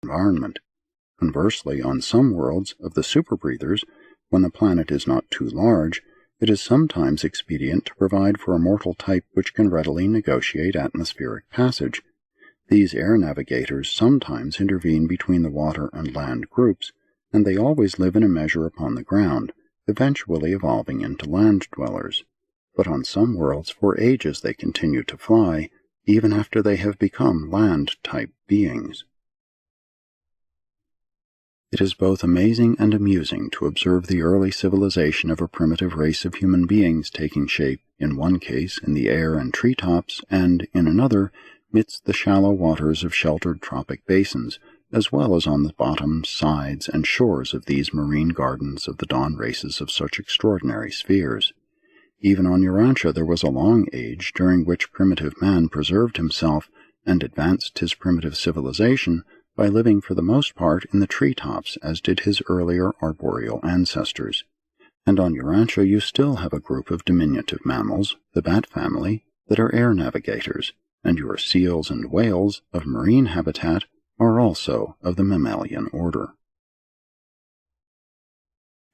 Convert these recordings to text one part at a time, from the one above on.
environment. Conversely, on some worlds of the superbreathers, when the planet is not too large, it is sometimes expedient to provide for a mortal type which can readily negotiate atmospheric passage. These air navigators sometimes intervene between the water and land groups, and they always live in a measure upon the ground, eventually evolving into land dwellers. But on some worlds for ages they continue to fly, even after they have become land-type beings. It is both amazing and amusing to observe the early civilization of a primitive race of human beings taking shape, in one case in the air and treetops, and, in another, midst the shallow waters of sheltered tropic basins, as well as on the bottoms, sides, and shores of these marine gardens of the dawn races of such extraordinary spheres. Even on Urantia there was a long age during which primitive man preserved himself and advanced his primitive civilization by living for the most part in the treetops, as did his earlier arboreal ancestors. And on Urantia you still have a group of diminutive mammals, the bat family, that are air navigators, and your seals and whales of marine habitat are also of the mammalian order.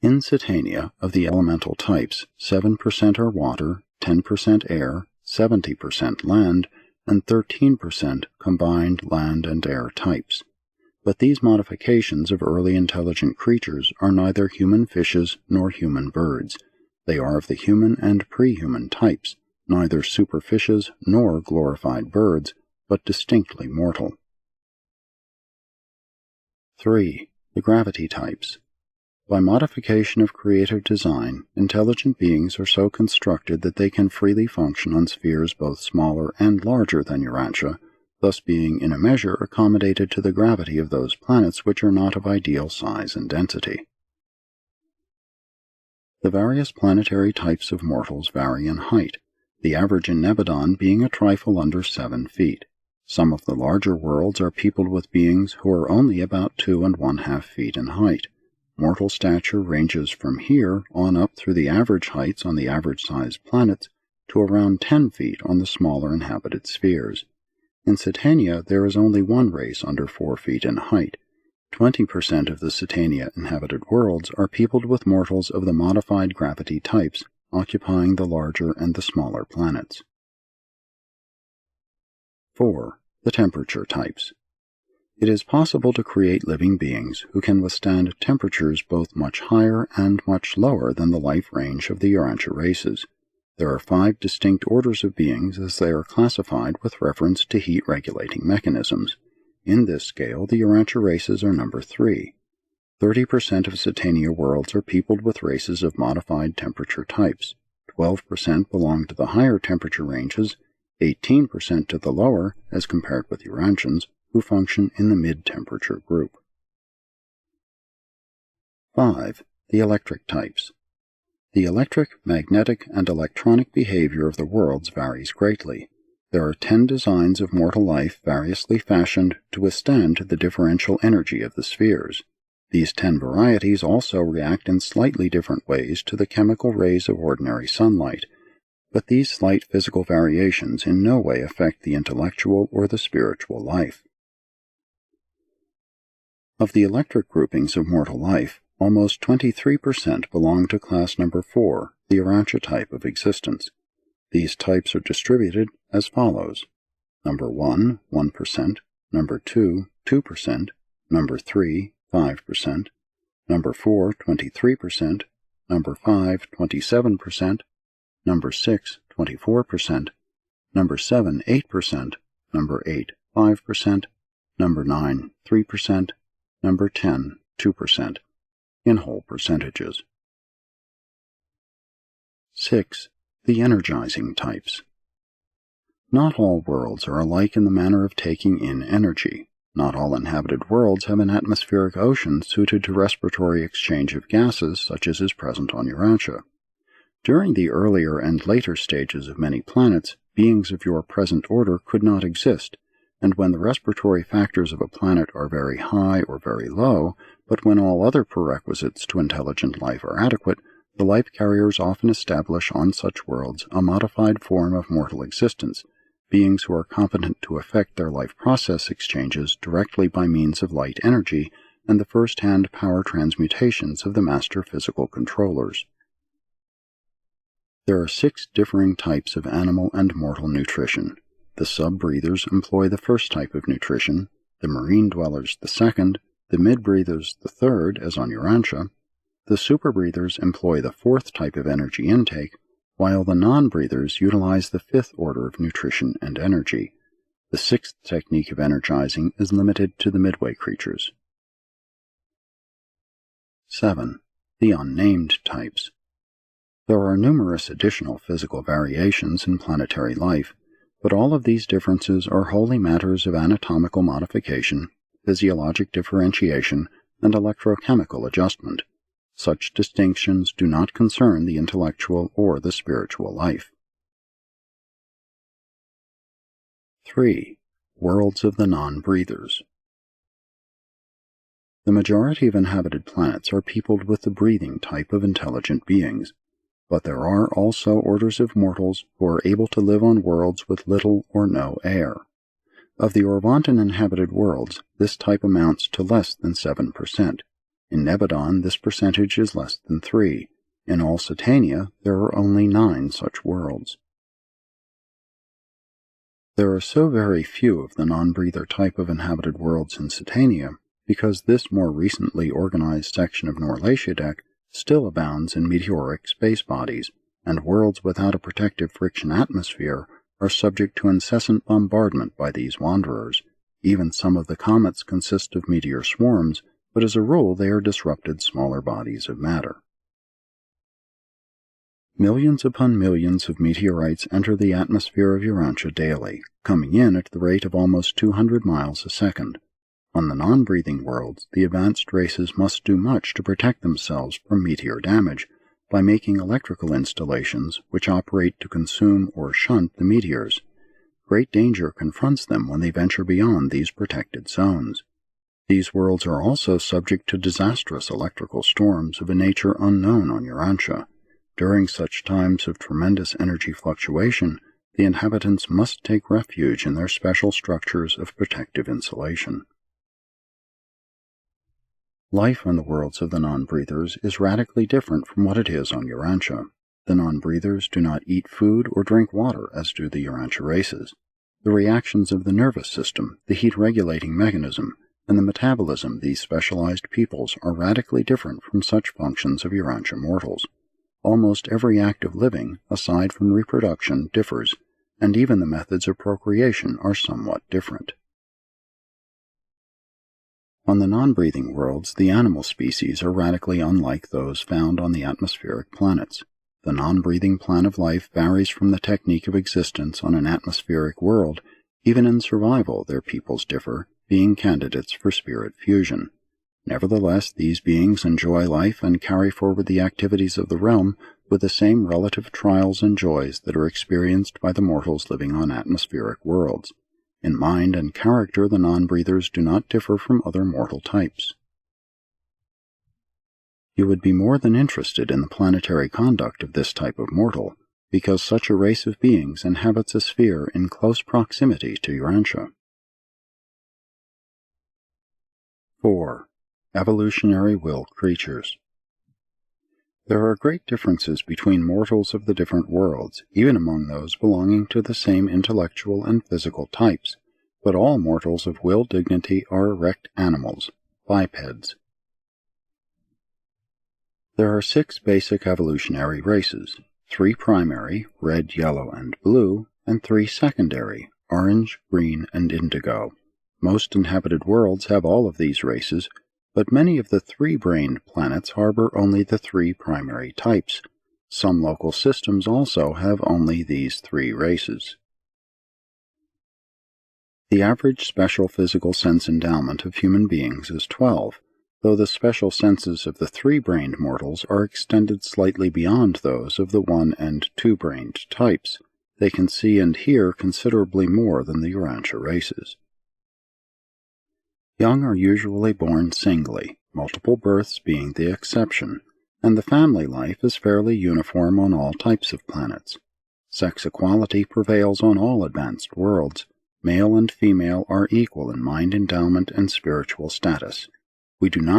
In Cetania, of the elemental types, 7% are water, 10% air, 70% land, and 13% combined land and air types. But these modifications of early intelligent creatures are neither human fishes nor human birds. They are of the human and pre-human types, neither superfishes nor glorified birds, but distinctly mortal. 3. The gravity types. By modification of creative design, intelligent beings are so constructed that they can freely function on spheres both smaller and larger than Urantia, thus being in a measure accommodated to the gravity of those planets which are not of ideal size and density. The various planetary types of mortals vary in height, the average in Nebadon being a trifle under 7 feet. Some of the larger worlds are peopled with beings who are only about 2 1/2 feet in height. Mortal stature ranges from here on up through the average heights on the average-sized planets to around 10 feet on the smaller inhabited spheres. In Cetania there is only one race under 4 feet in height. 20% of the Cetania inhabited worlds are peopled with mortals of the modified gravity types, occupying the larger and the smaller planets. 4. The temperature types. It is possible to create living beings who can withstand temperatures both much higher and much lower than the life range of the Urantia races. There are 5 distinct orders of beings as they are classified with reference to heat-regulating mechanisms. In this scale, the Urantia races are number 3. 30% of Cetania worlds are peopled with races of modified temperature types. 12% belong to the higher temperature ranges, 18% to the lower, as compared with Urantians, who function in the mid-temperature group. 5. The electric types. The electric, magnetic, and electronic behavior of the worlds varies greatly. There are 10 designs of mortal life variously fashioned to withstand the differential energy of the spheres. These 10 varieties also react in slightly different ways to the chemical rays of ordinary sunlight, but these slight physical variations in no way affect the intellectual or the spiritual life. Of the electric groupings of mortal life, almost 23% belong to class number 4, the Urantia type of existence. These types are distributed as follows: number 1, 1%, number 2, 2%, number 3, 5%, number 4, 23%, number 5, 27%, number 6, 24%, number 7, 8%, number 8, 5%, number 9, 3%, number 10, 2%, in whole percentages. 6. The energizing types. Not all worlds are alike in the manner of taking in energy. Not all inhabited worlds have an atmospheric ocean suited to respiratory exchange of gases such as is present on Urantia. During the earlier and later stages of many planets, beings of your present order could not exist, and when the respiratory factors of a planet are very high or very low, but when all other prerequisites to intelligent life are adequate, the life carriers often establish on such worlds a modified form of mortal existence, beings who are competent to affect their life process exchanges directly by means of light energy and the first-hand power transmutations of the master physical controllers. There are 6 differing types of animal and mortal nutrition. The sub-breathers employ the first type of nutrition, the marine dwellers the second, the mid-breathers the third, as on Urantia. The super-breathers employ the fourth type of energy intake, while the non-breathers utilize the fifth order of nutrition and energy. The sixth technique of energizing is limited to the midway creatures. 7. The unnamed types. There are numerous additional physical variations in planetary life, but all of these differences are wholly matters of anatomical modification, physiologic differentiation, and electrochemical adjustment. Such distinctions do not concern the intellectual or the spiritual life. 3. Worlds of the non-breathers. The majority of inhabited planets are peopled with the breathing type of intelligent beings, but there are also orders of mortals who are able to live on worlds with little or no air. Of the Orvantan inhabited worlds, this type amounts to less than 7%. In Nebadon, this percentage is less than 3. In all Satania, there are only 9 such worlds. There are so very few of the non-breather type of inhabited worlds in Satania because this more recently organized section of Norlatiadek still abounds in meteoric space bodies, and worlds without a protective friction atmosphere are subject to incessant bombardment by these wanderers. Even some of the comets consist of meteor swarms, but as a rule they are disrupted smaller bodies of matter. Millions upon millions of meteorites enter the atmosphere of Urantia daily, coming in at the rate of almost 200 miles a second. On the non-breathing worlds, the advanced races must do much to protect themselves from meteor damage by making electrical installations which operate to consume or shunt the meteors. Great danger confronts them when they venture beyond these protected zones. These worlds are also subject to disastrous electrical storms of a nature unknown on Urantia. During such times of tremendous energy fluctuation, the inhabitants must take refuge in their special structures of protective insulation. Life on the worlds of the non-breathers is radically different from what it is on Urantia. The non-breathers do not eat food or drink water as do the Urantia races. The reactions of the nervous system, the heat-regulating mechanism, and the metabolism of these specialized peoples are radically different from such functions of Urantia mortals. Almost every act of living, aside from reproduction, differs, and even the methods of procreation are somewhat different. On the non-breathing worlds, the animal species are radically unlike those found on the atmospheric planets. The non-breathing plan of life varies from the technique of existence on an atmospheric world. Even in survival, their peoples differ, being candidates for spirit fusion. Nevertheless, these beings enjoy life and carry forward the activities of the realm with the same relative trials and joys that are experienced by the mortals living on atmospheric worlds. In mind and character, the non-breathers do not differ from other mortal types. You would be more than interested in the planetary conduct of this type of mortal, because such a race of beings inhabits a sphere in close proximity to Urantia. 4. Evolutionary will creatures. There are great differences between mortals of the different worlds, even among those belonging to the same intellectual and physical types, but all mortals of will dignity are erect animals, bipeds. There are 6 basic evolutionary races, 3 primary, red, yellow, and blue, and 3 secondary, orange, green, and indigo. Most inhabited worlds have all of these races, but many of the 3-brained planets harbor only the 3 primary types. Some local systems also have only these 3 races. The average special physical sense endowment of human beings is 12, though the special senses of the 3-brained mortals are extended slightly beyond those of the 1- and 2-brained types. They can see and hear considerably more than the Urantia races. Young are usually born singly, multiple births being the exception, and the family life is fairly uniform on all types of planets. Sex equality prevails on all advanced worlds. Male and female are equal in mind endowment and spiritual status. We do not